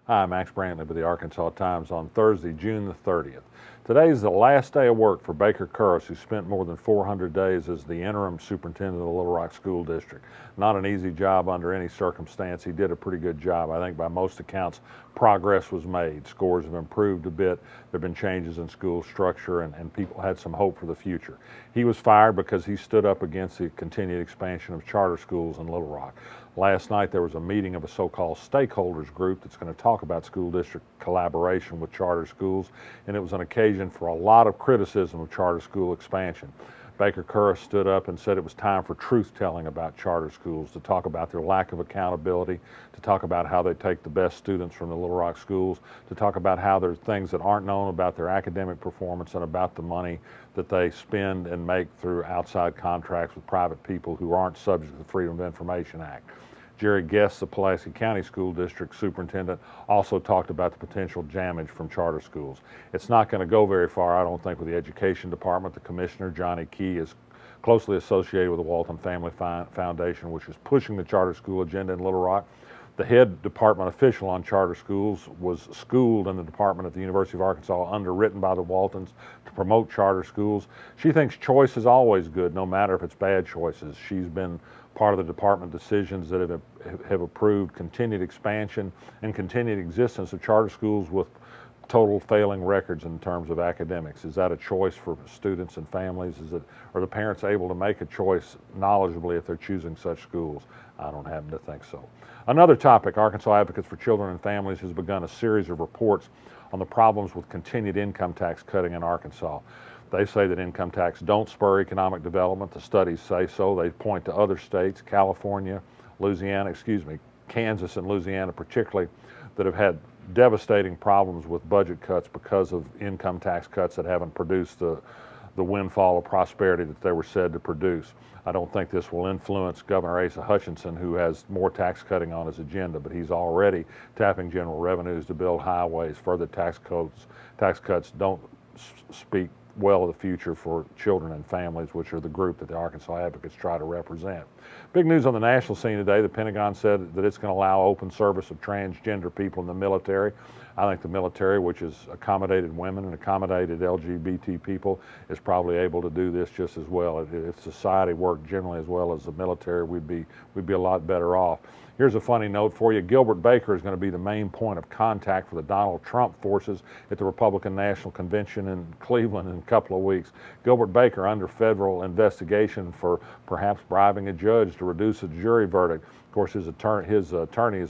Hi, I'm Max Brantley with the Arkansas Times on Thursday, June the 30th. Today is the last day of work for Baker Kurrus, who spent more than 400 days as the interim superintendent of the Little Rock School District. Not an easy job under any circumstance. He did a pretty good job. I think by most accounts, progress was made. Scores have improved a bit. There have been changes in school structure, and people had some hope for the future. He was fired because he stood up against the continued expansion of charter schools in Little Rock. Last night there was a meeting of a so-called stakeholders group that's going to talk about school district collaboration with charter schools, and it was an occasion for a lot of criticism of charter school expansion. Baker Kurrus stood up and said it was time for truth-telling about charter schools, to talk about their lack of accountability, to talk about how they take the best students from the Little Rock schools, to talk about how there's things that aren't known about their academic performance and about the money that they spend and make through outside contracts with private people who aren't subject to the Freedom of Information Act. Jerry Guest, the Pulaski County School District Superintendent, also talked about the potential damage from charter schools. It's not going to go very far, I don't think, with the Education Department. The Commissioner, Johnny Key, is closely associated with the Walton Family Foundation, which is pushing the charter school agenda in Little Rock. The head department official on charter schools was schooled in the department at the University of Arkansas, underwritten by the Waltons to promote charter schools. She thinks choice is always good, no matter if it's bad choices. She's been part of the department decisions that have approved continued expansion and continued existence of charter schools with total failing records in terms of academics. Is that a choice for students and families? Are the parents able to make a choice knowledgeably if they're choosing such schools? I don't happen to think so. Another topic, Arkansas Advocates for Children and Families has begun a series of reports on the problems with continued income tax cutting in Arkansas. They say that income tax don't spur economic development. The studies say so. They point to other states, California, Kansas and Louisiana particularly, that have had devastating problems with budget cuts because of income tax cuts that haven't produced the windfall of prosperity that they were said to produce. I don't think this will influence Governor Asa Hutchinson, who has more tax cutting on his agenda, but he's already tapping general revenues to build highways. Further tax cuts don't speak well of the future for children and families, which are the group that the Arkansas Advocates try to represent. Big news on the national scene today. The Pentagon said that it's going to allow open service of transgender people in the military. I think the military, which has accommodated women and accommodated LGBT people, is probably able to do this just as well. If society worked generally as well as the military, we'd be a lot better off. Here's a funny note for you. Gilbert Baker is going to be the main point of contact for the Donald Trump forces at the Republican National Convention in Cleveland in a couple of weeks. Gilbert Baker under federal investigation for perhaps bribing a judge to reduce a jury verdict. Of course, his attorney is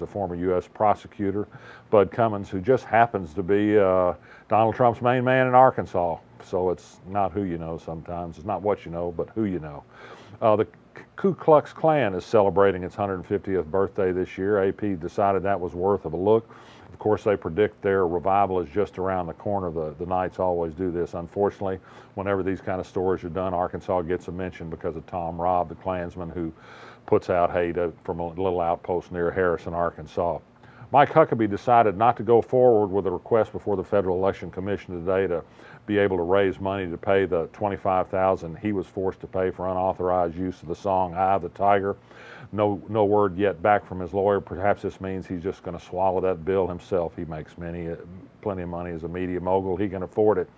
a former U.S. prosecutor, Bud Cummins, who just happens to be Donald Trump's main man in Arkansas. So it's not who you know sometimes. It's not what you know, but who you know. The Ku Klux Klan is celebrating its 150th birthday this year. AP decided that was worth of a look. Of course, they predict their revival is just around the corner. The Knights always do this. Unfortunately, whenever these kind of stories are done, Arkansas gets a mention because of Tom Robb, the Klansman who puts out hate from a little outpost near Harrison, Arkansas. Mike Huckabee decided not to go forward with a request before the Federal Election Commission today to be able to raise money to pay the $25,000 he was forced to pay for unauthorized use of the song "Eye of the Tiger." No word yet back from his lawyer. Perhaps this means he's just going to swallow that bill himself. He makes plenty of money as a media mogul. He can afford it.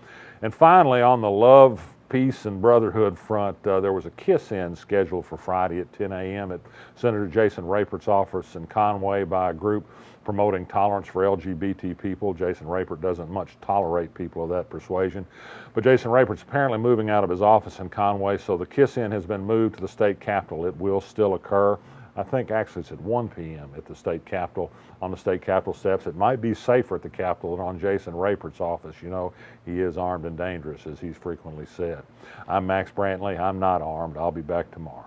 And finally, on the love, peace, and brotherhood front, there was a Kiss-In scheduled for Friday at 10 a.m. at Senator Jason Rapert's office in Conway by a group promoting tolerance for LGBT people. Jason Rapert doesn't much tolerate people of that persuasion. But Jason Rapert's apparently moving out of his office in Conway, so the Kiss-In has been moved to the state capitol. It will still occur. I think actually it's at 1 p.m. at the state capitol, on the state capitol steps. It might be safer at the capitol than on Jason Rapert's office. You know, he is armed and dangerous, as he's frequently said. I'm Max Brantley. I'm not armed. I'll be back tomorrow.